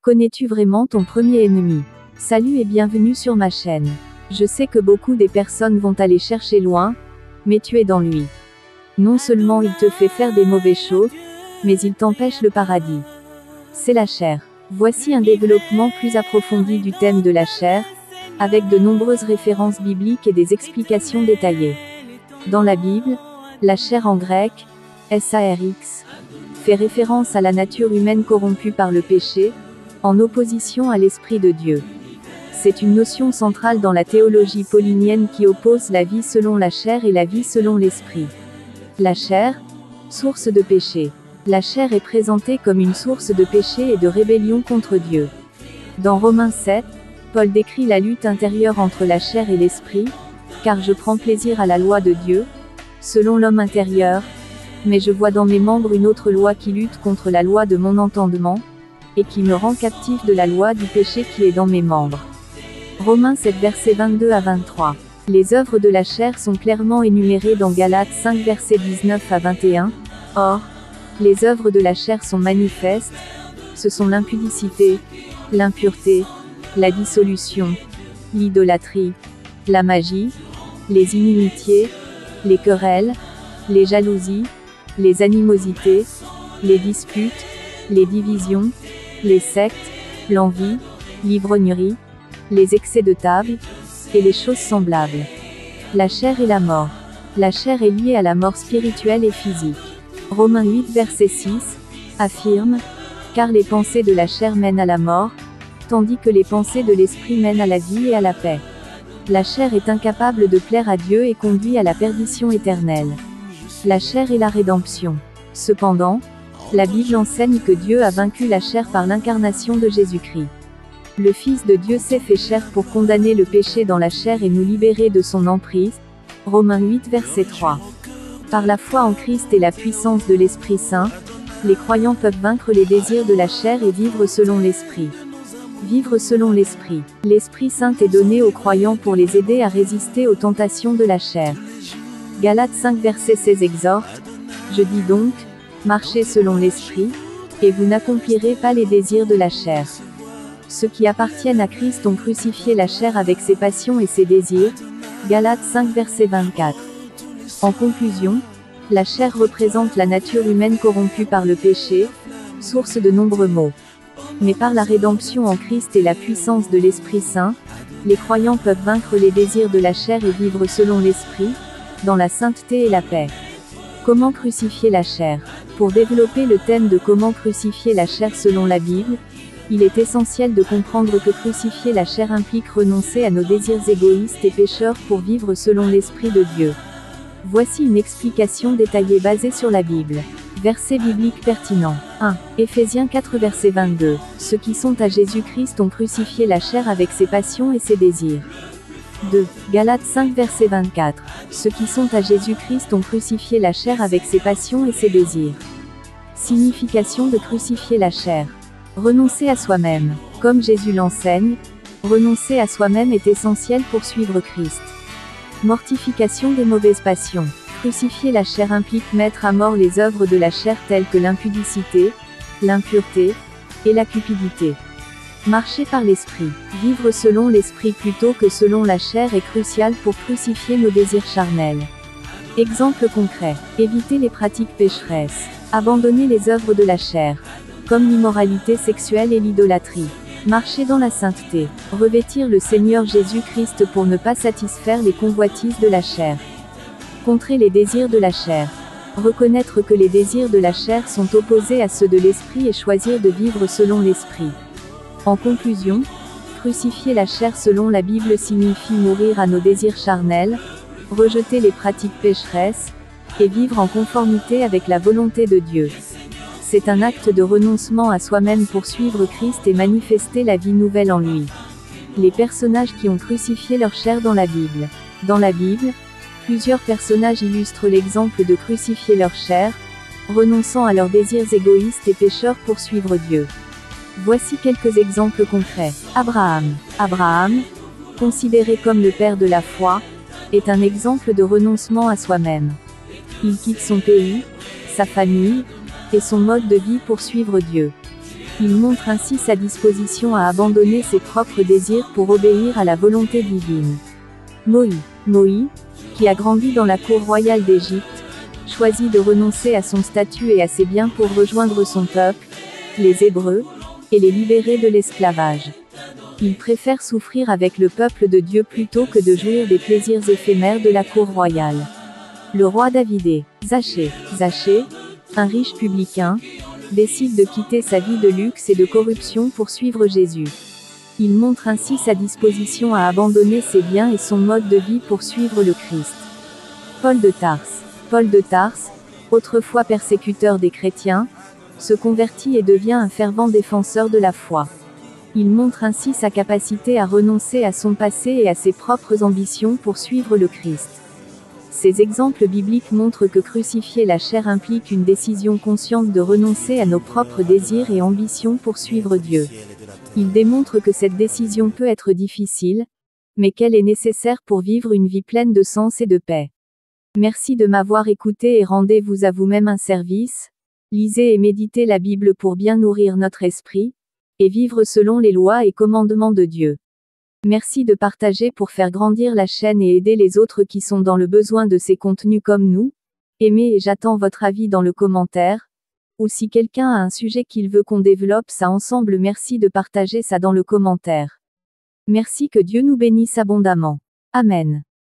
Connais-tu vraiment ton premier ennemi? Salut et bienvenue sur ma chaîne. Je sais que beaucoup des personnes vont aller chercher loin, mais tu es dans lui. Non seulement il te fait faire des mauvaises choses, mais il t'empêche le paradis. C'est la chair. Voici un développement plus approfondi du thème de la chair, avec de nombreuses références bibliques et des explications détaillées. Dans la Bible, la chair en grec, sarx, fait référence à la nature humaine corrompue par le péché, en opposition à l'Esprit de Dieu. C'est une notion centrale dans la théologie paulinienne qui oppose la vie selon la chair et la vie selon l'Esprit. La chair, source de péché. La chair est présentée comme une source de péché et de rébellion contre Dieu. Dans Romains 7, Paul décrit la lutte intérieure entre la chair et l'esprit, car je prends plaisir à la loi de Dieu, selon l'homme intérieur, mais je vois dans mes membres une autre loi qui lutte contre la loi de mon entendement, et qui me rend captif de la loi du péché qui est dans mes membres. Romains 7 versets 22 à 23. Les œuvres de la chair sont clairement énumérées dans Galates 5 versets 19 à 21. Or, les œuvres de la chair sont manifestes, ce sont l'impudicité, l'impureté, la dissolution, l'idolâtrie, la magie, les inimitiés, les querelles, les jalousies, les animosités, les disputes, les divisions, les sectes, l'envie, l'ivrognerie, les excès de table, et les choses semblables. La chair et la mort. La chair est liée à la mort spirituelle et physique. Romains 8 verset 6, affirme, car les pensées de la chair mènent à la mort, tandis que les pensées de l'esprit mènent à la vie et à la paix. La chair est incapable de plaire à Dieu et conduit à la perdition éternelle. La chair et la rédemption. Cependant, la Bible enseigne que Dieu a vaincu la chair par l'incarnation de Jésus-Christ. Le Fils de Dieu s'est fait chair pour condamner le péché dans la chair et nous libérer de son emprise. Romains 8 verset 3. Par la foi en Christ et la puissance de l'Esprit Saint, les croyants peuvent vaincre les désirs de la chair et vivre selon l'Esprit. Vivre selon l'Esprit. L'Esprit Saint est donné aux croyants pour les aider à résister aux tentations de la chair. Galates 5 verset 16 exhorte, je dis donc, marchez selon l'Esprit, et vous n'accomplirez pas les désirs de la chair. Ceux qui appartiennent à Christ ont crucifié la chair avec ses passions et ses désirs. Galates 5 verset 24. En conclusion, la chair représente la nature humaine corrompue par le péché, source de nombreux maux. Mais par la rédemption en Christ et la puissance de l'Esprit Saint, les croyants peuvent vaincre les désirs de la chair et vivre selon l'Esprit, dans la sainteté et la paix. Comment crucifier la chair? Pour développer le thème de comment crucifier la chair selon la Bible, il est essentiel de comprendre que crucifier la chair implique renoncer à nos désirs égoïstes et pécheurs pour vivre selon l'Esprit de Dieu. Voici une explication détaillée basée sur la Bible. Versets bibliques pertinents. 1. Éphésiens 4 verset 22. Ceux qui sont à Jésus-Christ ont crucifié la chair avec ses passions et ses désirs. 2. Galates 5 verset 24. Ceux qui sont à Jésus-Christ ont crucifié la chair avec ses passions et ses désirs. Signification de crucifier la chair. Renoncer à soi-même. Comme Jésus l'enseigne, renoncer à soi-même est essentiel pour suivre Christ. Mortification des mauvaises passions. Crucifier la chair implique mettre à mort les œuvres de la chair telles que l'impudicité, l'impureté, et la cupidité. Marcher par l'esprit. Vivre selon l'esprit plutôt que selon la chair est crucial pour crucifier nos désirs charnels. Exemple concret. Éviter les pratiques pécheresses. Abandonner les œuvres de la chair, comme l'immoralité sexuelle et l'idolâtrie. Marcher dans la sainteté. Revêtir le Seigneur Jésus-Christ pour ne pas satisfaire les convoitises de la chair. Contrer les désirs de la chair. Reconnaître que les désirs de la chair sont opposés à ceux de l'esprit et choisir de vivre selon l'esprit. En conclusion, crucifier la chair selon la Bible signifie mourir à nos désirs charnels, rejeter les pratiques pécheresses, et vivre en conformité avec la volonté de Dieu. C'est un acte de renoncement à soi-même pour suivre Christ et manifester la vie nouvelle en lui. Les personnages qui ont crucifié leur chair dans la Bible. Dans la Bible, plusieurs personnages illustrent l'exemple de crucifier leur chair, renonçant à leurs désirs égoïstes et pécheurs pour suivre Dieu. Voici quelques exemples concrets. Abraham. Abraham, considéré comme le père de la foi, est un exemple de renoncement à soi-même. Il quitte son pays, sa famille, et son mode de vie pour suivre Dieu. Il montre ainsi sa disposition à abandonner ses propres désirs pour obéir à la volonté divine. Moïse, qui a grandi dans la cour royale d'Égypte, choisit de renoncer à son statut et à ses biens pour rejoindre son peuple, les Hébreux, et les libérer de l'esclavage. Il préfère souffrir avec le peuple de Dieu plutôt que de jouir des plaisirs éphémères de la cour royale. Le roi David et Zachée, un riche publicain, décide de quitter sa vie de luxe et de corruption pour suivre Jésus. Il montre ainsi sa disposition à abandonner ses biens et son mode de vie pour suivre le Christ. Paul de Tarse, autrefois persécuteur des chrétiens, se convertit et devient un fervent défenseur de la foi. Il montre ainsi sa capacité à renoncer à son passé et à ses propres ambitions pour suivre le Christ. Ces exemples bibliques montrent que crucifier la chair implique une décision consciente de renoncer à nos propres désirs et ambitions pour suivre Dieu. Il démontre que cette décision peut être difficile, mais qu'elle est nécessaire pour vivre une vie pleine de sens et de paix. Merci de m'avoir écouté et rendez-vous à vous-même un service. Lisez et méditez la Bible pour bien nourrir notre esprit, et vivre selon les lois et commandements de Dieu. Merci de partager pour faire grandir la chaîne et aider les autres qui sont dans le besoin de ces contenus comme nous. Aimez et j'attends votre avis dans le commentaire. Ou si quelqu'un a un sujet qu'il veut qu'on développe ça ensemble, merci de partager ça dans le commentaire. Merci, que Dieu nous bénisse abondamment. Amen.